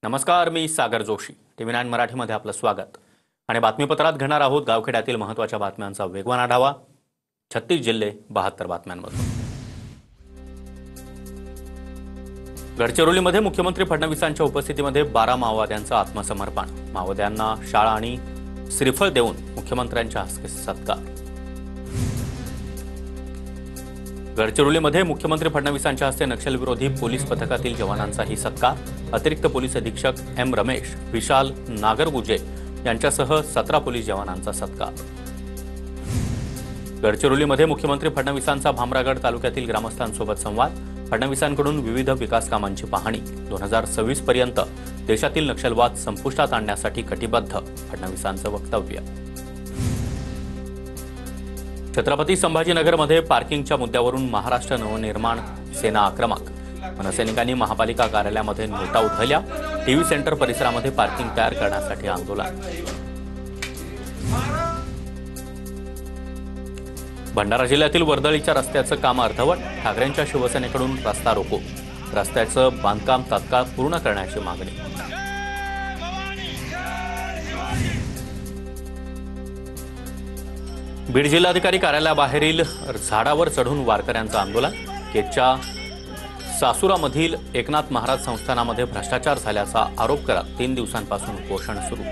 नमस्कार, मी सागर जोशी. TV9 मराठीमध्ये आपलं स्वागत. आणि बातमीपत्रात घेणार आहोत गावखेड्यातील महत्त्वाच्या बातम्यांचा वेगवान आढावा. 36 जिल्हे 72 बातम्यांमधून. गडचिरोलीमध्ये मुख्यमंत्री फडणवीसांच्या उपस्थितीमध्ये 12 माओवाद्यांचं आत्मसमर्पण. माओवाद्यांना शाळा आणि श्रीफळ देऊन मुख्यमंत्र्यांच्या हस्ते सत्कार. गडचिरोलीमध्ये मुख्यमंत्री फडणवीसांच्या हस्ते नक्षलविरोधी पोलीस पथकातील जवानांचाही सत्कार. अतिरिक्त पोलीस अधीक्षक एम रमेश, विशाल नागरगुजे यांच्यासह 17 पोलीस जवानांचा सत्कार. गडचिरोलीमध्ये मुख्यमंत्री फडणवीसांचा भामरागड तालुक्यातील ग्रामस्थांसोबत संवाद. फडणवीसांकडून विविध विकास कामांची पाहणी. 2026 पर्यंत देशातील नक्षलवाद संपुष्टात आणण्यासाठी कटिबद्ध, फडणवीसांचं वक्तव्य. छत्रपती संभाजीनगरमध्ये पार्किंगच्या मुद्द्यावरून महाराष्ट्र नवनिर्माण सेना आक्रमक. मनसैनिकांनी महापालिका कार्यालयामध्ये नोटा उधळल्या. टीव्ही सेंटर परिसरामध्ये पार्किंग तयार करण्यासाठी आंदोलन. भंडारा जिल्ह्यातील वर्दळीच्या रस्त्याचं काम अर्धवट. ठाकरेंच्या शिवसेनेकडून रस्ता रोको. रस्त्याचं बांधकाम तात्काळ पूर्ण करण्याची मागणी. बीड जिल्हाधिकारी कार्यालयाबाहेरील झाडावर चढून वारकऱ्यांचं आंदोलन. केजच्या सासुरामधील एकनाथ महाराज संस्थानामध्ये भ्रष्टाचार झाल्याचा आरोप करत 3 दिवसांपासून उपोषण सुरू.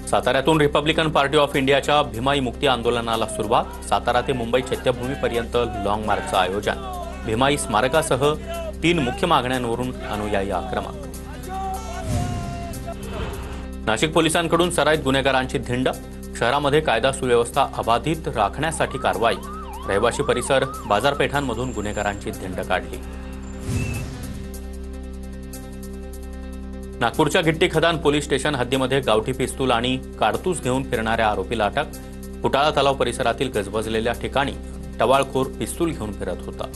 साताऱ्यातून रिपब्लिकन पार्टी ऑफ इंडियाच्या भीमाई मुक्ती आंदोलनाला सुरुवात. सातारा ते मुंबई चैत्यभूमीपर्यंत लॉंग मार्चचं आयोजन. भीमाई स्मारकासह 3 मुख्य मागण्यांवरून अनुयायी आक्रमक. नाशिक पोलिसांकडून सराईत गुन्हेगारांची धिंड. शहरामध्ये कायदा सुव्यवस्था अबाधित राखण्यासाठी कारवाई. रहिवासी परिसर, बाजारपेठांमधून गुन्हेगारांची धिंड काढली. नागपूरच्या गिट्टी खदान पोलीस स्टेशन हद्दीमध्ये गावठी पिस्तूल आणि कारतूस घेऊन फिरणाऱ्या आरोपीला अटक. फुटाळा तलाव परिसरातील गजबजलेल्या ठिकाणी टवाळखोर पिस्तूल घेऊन फिरत होता.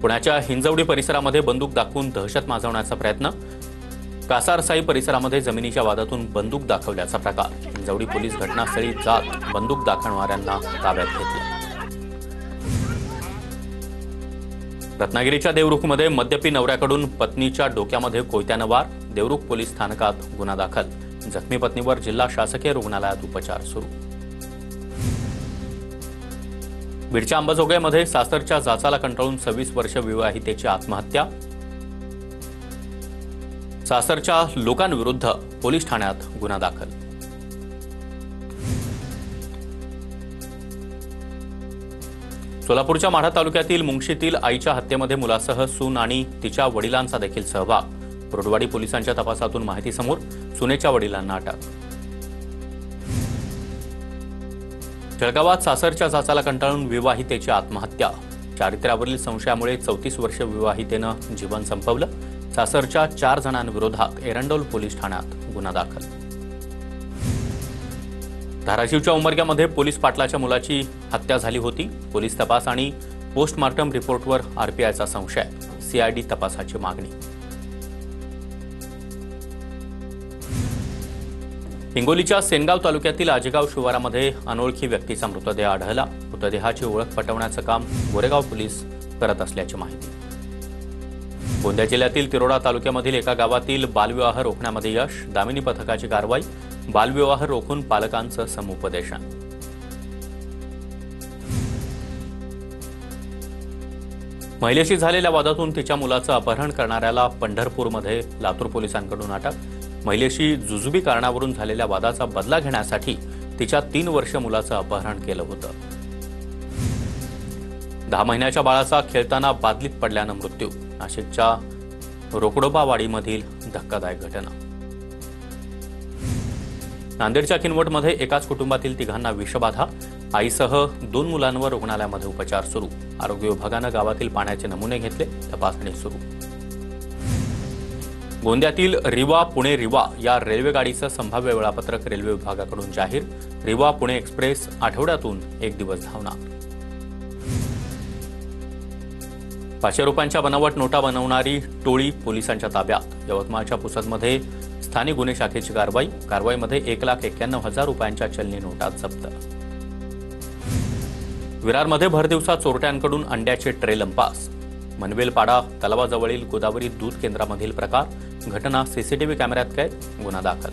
पुण्याच्या हिंजवडी परिसरामध्ये बंदूक दाखवून दहशत माजवण्याचा प्रयत्न. कासारसाई परिसरामध्ये जमिनीच्या वादातून बंदूक दाखवल्याचा प्रकार. हिंजवडी पोलीस घटनास्थळी जात बंदूक दाखवणाऱ्यांना ताब्यात घेतलं. रत्नागिरीच्या देवरुखमध्ये मद्यपी नवऱ्याकडून पत्नीच्या डोक्यामध्ये कोयत्यानं वार. देवरुख पोलीस स्थानकात गुन्हा दाखल. जखमी पत्नीवर जिल्हा शासकीय रुग्णालयात उपचार सुरू. बीडच्या अंबाजोगाईमध्ये सासरच्या जाचाला कंटाळून 26 वर्ष विवाहितेची आत्महत्या. सासरच्या लोकांविरुद्ध पोलीस ठाण्यात गुन्हा दाखल. सोलापूरच्या माढा तालुक्यातील मुंगशीतील आईच्या हत्येमध्ये मुलासह सून आणि तिच्या वडिलांचा देखील सहभाग. रोडवाडी पोलिसांच्या तपासातून माहिती समोर. सुनेच्या वडिलांना अटक. जळगावात सासरच्या जाचाला कंटाळून विवाहितेची आत्महत्या. चारित्र्यावरील संशयामुळे 34 वर्ष विवाहितेनं जीवन संपवलं. सासरच्या 4 जणांविरोधात एरंडोल पोलीस ठाण्यात गुन्हा दाखल. धाराशिवच्या उमरग्यामध्ये पोलीस पाटलाच्या मुलाची हत्या झाली होती. पोलीस तपास आणि पोस्टमार्टम रिपोर्टवर आरपीआयचा संशय. सीआयडी तपासाची मागणी. हिंगोलीच्या सेनगाव तालुक्यातील आजेगाव शिवारामध्ये अनोळखी व्यक्तीचा मृतदेह आढळला. मृतदेहाची ओळख पटवण्याचं काम गोरेगाव पोलीस करत असल्याची माहिती. गोंदिया जिल्ह्यातील तिरोडा तालुक्यामधील एका गावातील बालविवाह रोखण्यामध्ये यश. दामिनी पथकाची कारवाई. बालविवाह रोखून पालकांचं समुपदेशन. महिलेशी झालेल्या वादातून तिच्या मुलाचं अपहरण करणाऱ्याला पंढरपूरमध्ये लातूर पोलिसांकडून अटक. महिलेशी जुजुबी कारणावरून झालेल्या वादाचा बदला घेण्यासाठी तिच्या 3 वर्ष मुलाचं अपहरण केलं होतं. 10 महिन्याच्या बाळाचा खेळताना बादलीत पडल्यानं मृत्यू. नाशिकच्या रोकडोबावाडीमधील धक्कादायक घटना. नांदेडच्या किनवटमध्ये एकाच कुटुंबातील 3घांना विषबाधा. आईसह 2 मुलांवर रुग्णालयामध्ये उपचार सुरू. आरोग्य विभागानं गावातील पाण्याचे नमुने घेतले. तपासणी सुरू. गोंदियातील रिवा पुणे रिवा या रेल्वे गाडीचं संभाव्य वेळापत्रक रेल्वे विभागाकडून जाहीर. रिवा पुणे एक्सप्रेस आठवड्यातून 1 दिवस धावणार. 500 रुपयांच्या बनावट नोटा बनवणारी टोळी पोलिसांच्या ताब्यात. यवतमाळच्या पुसदमध्ये स्थानिक गुन्हे शाखेची कारवाई. कारवाईमध्ये 1,91,000 रुपयांच्या चलनी नोटा जप्त. विरारमध्ये भरदिवसा चोरट्यांकडून अंड्याचे ट्रे लंपास. मनवेलपाडा तलावाजवळील गोदावरी दूध केंद्रामधील प्रकार. घटना सीसीटीव्ही कॅमेऱ्यात कैद. गुन्हा दाखल.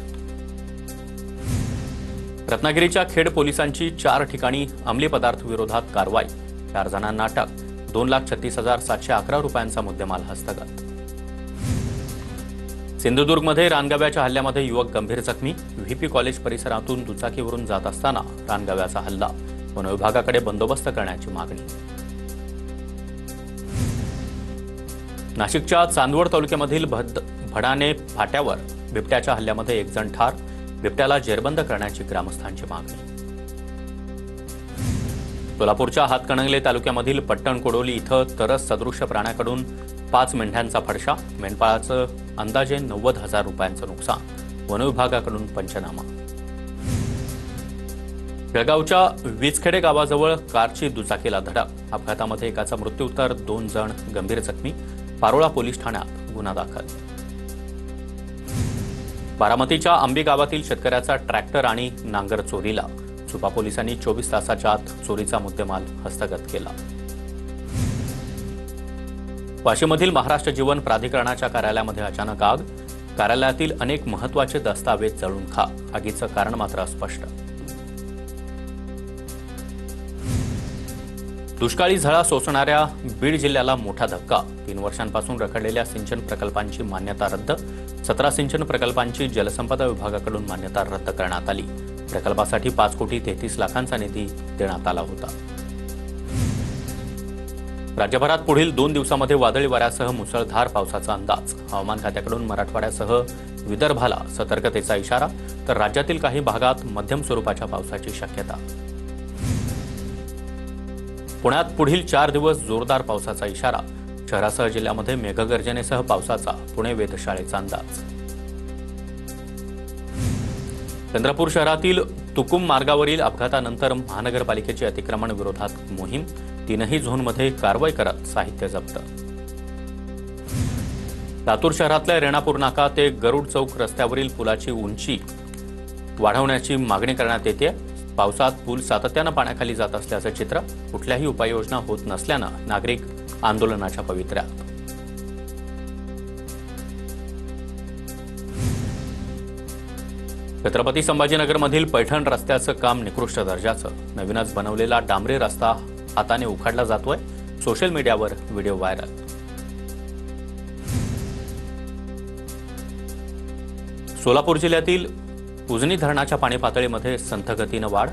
रत्नागिरीच्या खेड पोलिसांची 4 ठिकाणी अंमली पदार्थ विरोधात कारवाई. 4 जणांना अटक. 2,36,711 रुपयांचा मुद्देमाल हस्तगत. सिंधुदुर्गमध्ये रानगव्याच्या हल्ल्यामध्ये युवक गंभीर जखमी. व्हीपी कॉलेज परिसरातून दुचाकीवरून जात असताना रानगव्याचा हल्ला. वन विभागाकडे बंदोबस्त करण्याची मागणी. नाशिकच्या चांदवड तालुक्यामधील भडाणे फाट्यावर बिबट्याच्या हल्ल्यामध्ये 1 जण ठार. बिबट्याला जेरबंद करण्याची ग्रामस्थांची मागणी. सोलापूरच्या हातकणंगले तालुक्यामधील पट्टण कोडोली इथं तरस सदृश्य प्राण्याकडून 5 मेंढ्यांचा फडशा. मेंढपाळाचं अंदाजे 90,000 रुपयांचं नुकसान. वन विभागाकडून पंचनामा. बेळगावच्या वीजखेडे गावाजवळ कारची दुचाकीला धडक. अपघातामध्ये एकाचा मृत्यू तर 2 जण गंभीर जखमी. पारोळा पोलीस ठाण्यात गुन्हा दाखल. बारामतीच्या आंबी गावातील शेतकऱ्याचा ट्रॅक्टर आणि नांगर चोरीला. सुपा पोलिसांनी 24 तासाच्या आत चोरीचा मुद्देमाल हस्तगत केला. वाशीमधील महाराष्ट्र जीवन प्राधिकरणाच्या कार्यालयामध्ये अचानक आग. कार्यालयातील अनेक महत्त्वाचे दस्तावेज जळून खाक. आगीचं कारण मात्र अस्पष्ट. दुष्काळी झळा सोसणाऱ्या बीड जिल्ह्याला मोठा धक्का. 3 वर्षांपासून रखडलेल्या सिंचन प्रकल्पांची मान्यता रद्द. 17 सिंचन प्रकल्पांची जलसंपदा विभागाकडून मान्यता रद्द करण्यात आली. प्रकल्पासाठी 5,33,00,000चा निधी देण्यात आला होता. राज्यभरात पुढील 2 दिवसांमध्ये वादळी वाऱ्यासह मुसळधार पावसाचा अंदाज. हवामान खात्याकडून मराठवाड्यासह विदर्भाला सतर्कतेचा इशारा, तर राज्यातील काही भागात मध्यम स्वरूपाच्या पावसाची शक्यता. पुण्यात पुढील 4 दिवस जोरदार पावसाचा इशारा. शहरासह जिल्ह्यामध्ये मेघगर्जनेसह पावसाचा. पुणे वेधशाळेचा अंदाज. चंद्रपूर शहरातील तुकुम मार्गावरील अपघातानंतर महानगरपालिकेची अतिक्रमण विरोधात मोहीम. 3ही झोनमध्ये कारवाई करत साहित्य जप्त. लातूर शहरातल्या रेणापूर नाका ते गरुड चौक रस्त्यावरील पुलाची उंची वाढवण्याची मागणी करण्यात येते. पावसात पूल सातत्यानं पाण्याखाली जात असल्याचं चित्र. कुठल्याही उपाययोजना होत नसल्यानं नागरिक आंदोलनाच्या पवित्र्यात. छत्रपती संभाजीनगरमधील पैठण रस्त्याचं काम निकृष्ट दर्जाचं. नवीनच बनवलेला डांबरी रस्ता हाताने उखाडला जातोय. सोशल मीडियावर व्हिडिओ व्हायरल. सोलापूर जिल्ह्यातील उजनी धरणाच्या पाणी पातळीमध्ये संथ गतीनं वाढ.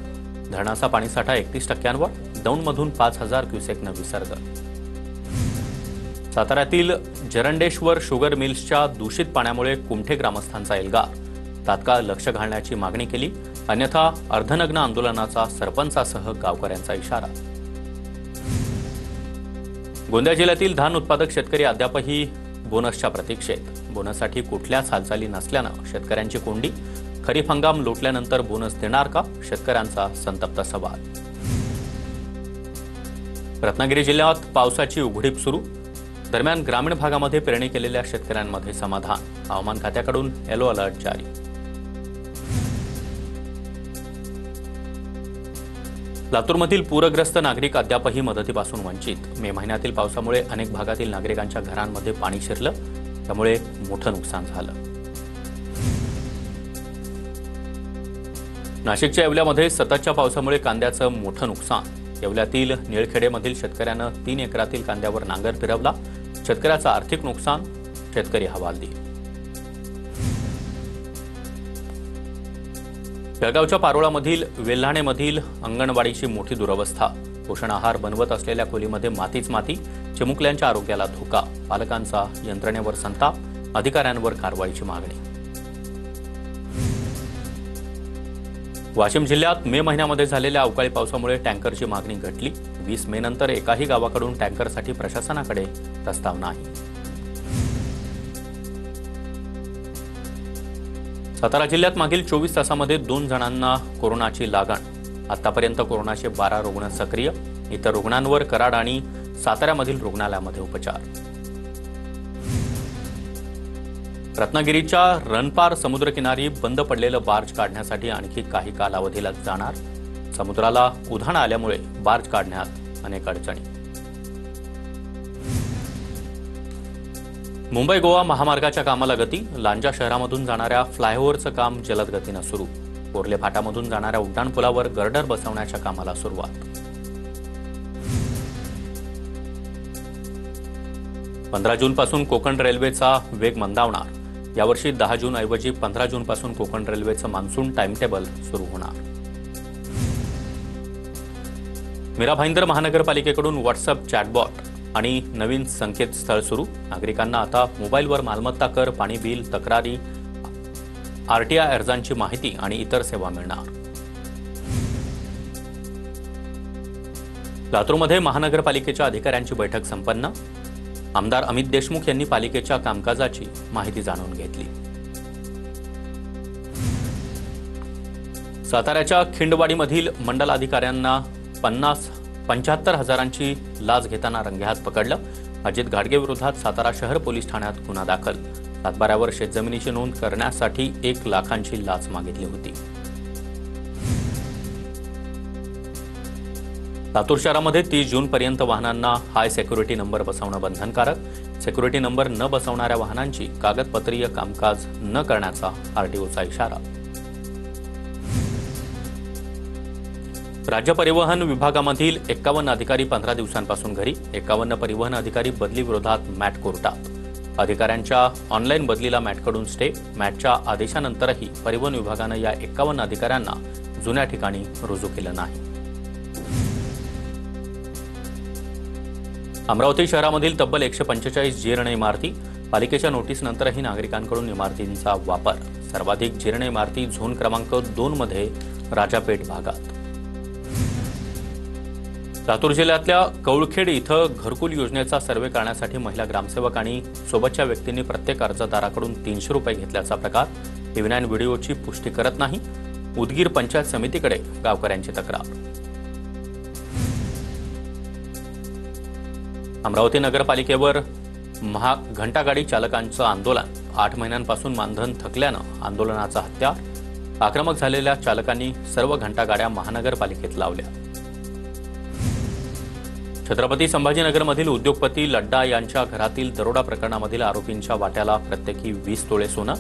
धरणाचा पाणीसाठा 31%वर. दौंडमधून 5,000 क्युसेकनं विसर्ग. साताऱ्यातील जरंडेश्वर शुगर मिल्सच्या दूषित पाण्यामुळे कुमठे ग्रामस्थांचा एल्गार. तात्काळ लक्ष घालण्याची मागणी केली, अन्यथा अर्धनग्न आंदोलनाचा सरपंचासह गावकऱ्यांचा इशारा. गोंदिया जिल्ह्यातील धान उत्पादक शेतकरी अद्यापही बोनसच्या प्रतीक्षेत. बोनससाठी कुठल्याच हालचाली नसल्यानं शेतकऱ्यांची कोंडी. खरीप हंगाम लोटल्यानंतर बोनस देणार का? शेतकऱ्यांचा संतप्त सवाल. रत्नागिरी जिल्ह्यात पावसाची उघडीप सुरू. दरम्यान ग्रामीण भागामध्ये पेरणी केलेल्या शेतकऱ्यांमध्ये समाधान. हवामान खात्याकडून येलो अलर्ट जारी. लातूरमधील पूरग्रस्त नागरिक अद्यापही मदतीपासून वंचित. मे महिन्यातील पावसामुळे अनेक भागातील नागरिकांच्या घरांमध्ये पाणी शिरलं, त्यामुळे मोठं नुकसान झालं. नाशिकच्या येवल्यामध्ये सततच्या पावसामुळे कांद्याचं मोठं नुकसान. येवल्यातील निळखेडेमधील शेतकऱ्यानं 3 एकरातील कांद्यावर नांगर फिरवला. शेतकऱ्याचं आर्थिक नुकसान. शेतकरी हवालदिल. बेळगावच्या पारोळामधील वेल्हाणेमधील अंगणवाडीची मोठी दुरवस्था. पोषण आहार बनवत असलेल्या खोलीमध्ये मातीच माती. चिमुकल्यांच्या आरोग्याला धोका. पालकांचा यंत्रणेवर संताप. अधिकाऱ्यांवर कारवाईची मागणी. वाशिम जिल्ह्यात मे महिन्यामध्ये झालेल्या अवकाळी पावसामुळे टँकरची मागणी घटली. 20 मे नंतर एकाही गावाकडून टँकरसाठी प्रशासनाकडे प्रस्ताव नाही. सातारा जिल्ह्यात मागील 24 तासामध्ये 2 जणांना कोरोनाची लागण. आतापर्यंत कोरोनाचे 12 रुग्ण सक्रिय. इतर रुग्णांवर कराड आणि साताऱ्यामधील रुग्णालयामध्ये उपचार. रत्नागिरीच्या रणपार समुद्रकिनारी बंद पडलेलं बार्ज काढण्यासाठी आणखी काही कालावधीला जाणार. समुद्राला उधाण आल्यामुळे बार्ज काढण्यात अनेक अडचणी. मुंबई गोवा महामार्गाच्या कामाला गती. लांजा शहरामधून जाणाऱ्या फ्लायओव्हरचं काम जलद गतीनं सुरू. कोर्ले फाटामधून जाणाऱ्या उड्डाणपुलावर गर्डर बसवण्याच्या कामाला सुरुवात. 15 जूनपासून कोकण रेल्वेचा वेग मंदावणार. यावर्षी 10 जून ऐवजी 15 जूनपासून कोकण रेल्वेचं मान्सून टाइमटेबल सुरू होणार. मीरा भाईंदर महानगरपालिकेकडून व्हॉट्सअप चॅटबॉट आणि नवीन संकेतस्थळ सुरू. नागरिकांना आता मोबाईलवर मालमत्ता कर, पाणी बिल, तक्रारी, आरटीआय अर्जांची माहिती आणि इतर सेवा मिळणार. लातूरमध्ये महानगरपालिकेच्या अधिकाऱ्यांची बैठक संपन्न. आमदार अमित देशमुख यांनी पालिकेच्या कामकाजाची माहिती जाणून घेतली. साताऱ्याच्या खिंडवाडीमधील मंडलाधिकाऱ्यांना 75 हजारांची लाच घेताना रंगेहात पकडलं. अजित घाडगे विरोधात सातारा शहर पोलीस ठाण्यात गुन्हा दाखल. सातबाऱ्यावर शेतजमिनीची नोंद करण्यासाठी 1 लाखांची लाच मागितली होती. लातूर शहरामध्ये 30 जूनपर्यंत वाहनांना हाय सिक्युरिटी नंबर बसवणं बंधनकारक. सिक्युरिटी नंबर न बसवणाऱ्या वाहनांची कागदपत्रीय कामकाज न करण्याचा आरटीओचा इशारा. राज्य परिवहन विभागामधील 51 अधिकारी 15 दिवसांपासून घरी. 51 परिवहन अधिकारी बदली विरोधात मॅट कोर्टात. अधिकाऱ्यांच्या ऑनलाईन बदलीला मॅटकडून स्टे. मॅटच्या आदेशानंतरही परिवहन विभागानं या 51 अधिकाऱ्यांना जुन्या ठिकाणी रुजू केलं नाही. अमरावती शहरामधील तब्बल 145 जीर्ण इमारती. पालिकेच्या नोटीसनंतरही नागरिकांकडून इमारतींचा वापर. सर्वाधिक जीर्ण इमारती झोन क्रमांक 2 मध्ये राजापेठ भागात. लातूर जिल्ह्यातल्या कौळखेड इथं घरकुल योजनेचा सर्व्हे करण्यासाठी महिला ग्रामसेवक आणि सोबतच्या व्यक्तींनी प्रत्येक अर्जदाराकडून 300 रुपये घेतल्याचा प्रकार. टीव्ही9 व्हिडिओची पुष्टी करत नाही. उदगीर पंचायत समितीकडे गावकऱ्यांची तक्रार. अमरावती नगरपालिकेवर घंटागाडी चालकांचं आंदोलन. 8 महिन्यांपासून मानधन थकल्यानं आंदोलनाचा हत्यार. आक्रमक झालेल्या चालकांनी सर्व घंटागाड्या महानगरपालिकेत लावल्या. छत्रपती संभाजीनगरमधील उद्योगपती लड्डा यांच्या घरातील दरोडा प्रकरणामधील आरोपींच्या वाट्याला प्रत्येकी 20 तोळे सोनं.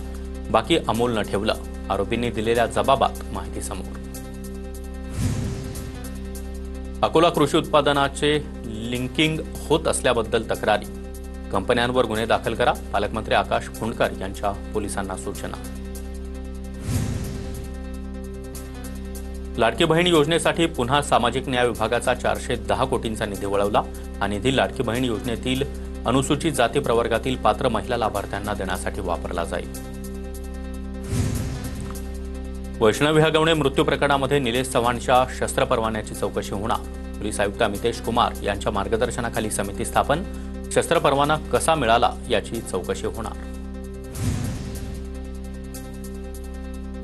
बाकी अमोलनं ठेवलं. आरोपींनी दिलेल्या जबाबात माहिती समोर. अकोला कृषी उत्पादनाचे लिंकिंग होत असल्याबद्दल तक्रारी. कंपन्यांवर गुन्हे दाखल करा. पालकमंत्री आकाश फुंडकर यांच्या पोलिसांना सूचना. लाडकी बहीण योजनेसाठी पुन्हा सामाजिक न्याय विभागाचा 410 कोटींचा निधी वळवला. हा निधी लाडकी बहीण योजनेतील अनुसूचित जाती प्रवर्गातील पात्र महिला लाभार्थ्यांना देण्यासाठी वापरला जाईल. वैष्णवी हगवणे मृत्यू प्रकरणामध्ये निलेश चव्हाणच्या शस्त्र परवान्याची चौकशी होणार. पोलीस आयुक्त अमितेश कुमार यांच्या मार्गदर्शनाखाली समिती स्थापन. शस्त्र परवाना कसा मिळाला याची चौकशी होणार.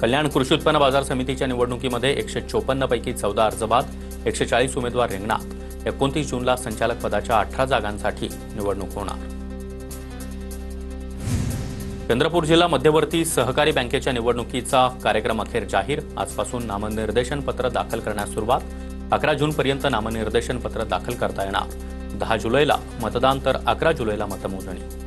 कल्याण कृषी उत्पन्न बाजार समितीच्या निवडणुकीमध्ये 154 पैकी 14 अर्ज बाद. 140 उमेदवार रिंगणात. 29 जूनला संचालक पदाच्या 18 जागांसाठी निवडणूक होणार. चंद्रपूर जिल्हा मध्यवर्ती सहकारी बँकेच्या निवडणुकीचा कार्यक्रम अखेर जाहीर. आजपासून नामनिर्देशन पत्र दाखल करण्यास सुरुवात. 11 जूनपर्यंत नामनिर्देशन पत्र दाखल करता येणार. 10 जुलैला मतदान तर 11 जुलैला मतमोजणी.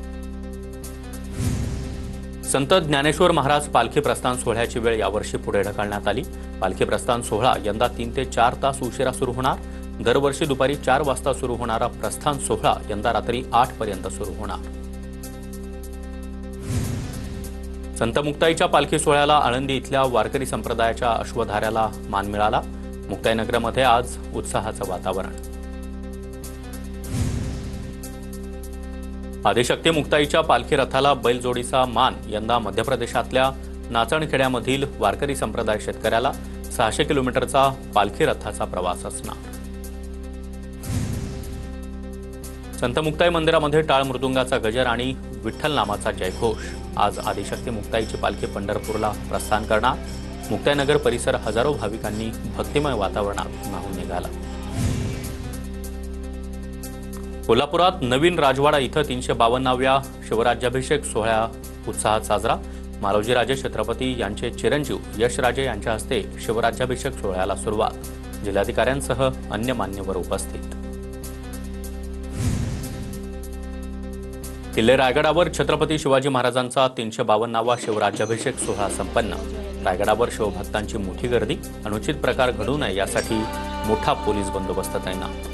संत ज्ञानेश्वर महाराज पालखी प्रस्थान सोहळ्याची वेळ यावर्षी पुढे ढकलण्यात आली. पालखी प्रस्थान सोहळा यंदा 3 ते 4 तास उशिरा सुरू होणार. दरवर्षी दुपारी 4 वाजता सुरू होणारा प्रस्थान सोहळा यंदा रात्री 8 पर्यंत सुरू होणार. संत मुक्ताईच्या पालखी सोहळ्याला आळंदी इथल्या वारकरी संप्रदायाच्या अश्वधाऱ्याला मान मिळाला. मुक्ताईनगरमध्ये आज उत्साहाचं वातावरण. आदिशक्ती मुक्ताईच्या पालखी रथाला बैलजोडीचा मान. यंदा मध्य प्रदेशातल्या नाचणखेड्यामधील वारकरी संप्रदाय शेतकऱ्याला 600 किलोमीटरचा पालखी रथाचा प्रवास असणार. संत मुक्ताई मंदिरामध्ये टाळ मृदुंगाचा गजर आणि विठ्ठल नामाचा जयघोष. आज आदिशक्ती मुक्ताईची पालखी पंढरपूरला प्रस्थान करणार. मुक्ताईनगर परिसर हजारो भाविकांनी भक्तिमय वातावरणात न्हाऊन निघाला. कोल्हापुरात नवीन राजवाडा इथं 352व्या शिवराज्याभिषेक सोहळा उत्साहात साजरा. मालोजीराजे छत्रपती यांचे चिरंजीव यशराजे यांच्या हस्ते शिवराज्याभिषेक सोहळ्याला सुरुवात, जिल्हाधिकाऱ्यांसह अन्य मान्यवर उपस्थित। किल्ले रायगडावर छत्रपती शिवाजी महाराजांचा 352वा शिवराज्याभिषेक सोहळा संपन्न। रायगडावर शिवभक्तांची मोठी गर्दी, अनुचित प्रकार घडू नये यासाठी मोठा पोलीस बंदोबस्त तैनात।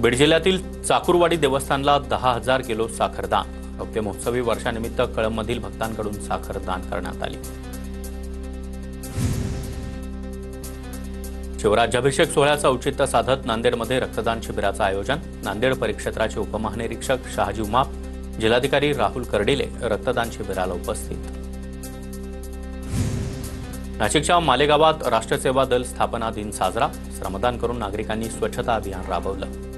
बीड जिल्ह्यातील चाकुरवाडी देवस्थानला 10,000 किलो साखरदान। रौप्य महोत्सवी वर्षानिमित्त कळंबमधील भक्तांकडून साखर दान करण्यात आली। शिवराज्याभिषेक सोहळ्याचं औचित्य साधत नांदेडमध्ये रक्तदान शिबिराचं आयोजन। नांदेड परिक्षेत्राचे उपमहानिरीक्षक शहाजी उमाप, जिल्हाधिकारी राहुल कर्डिले रक्तदान शिबिराला उपस्थित। नाशिकच्या मालेगावात राष्ट्रसेवा दल स्थापना दिन साजरा। श्रमदान करून नागरिकांनी स्वच्छता अभियान राबवलं।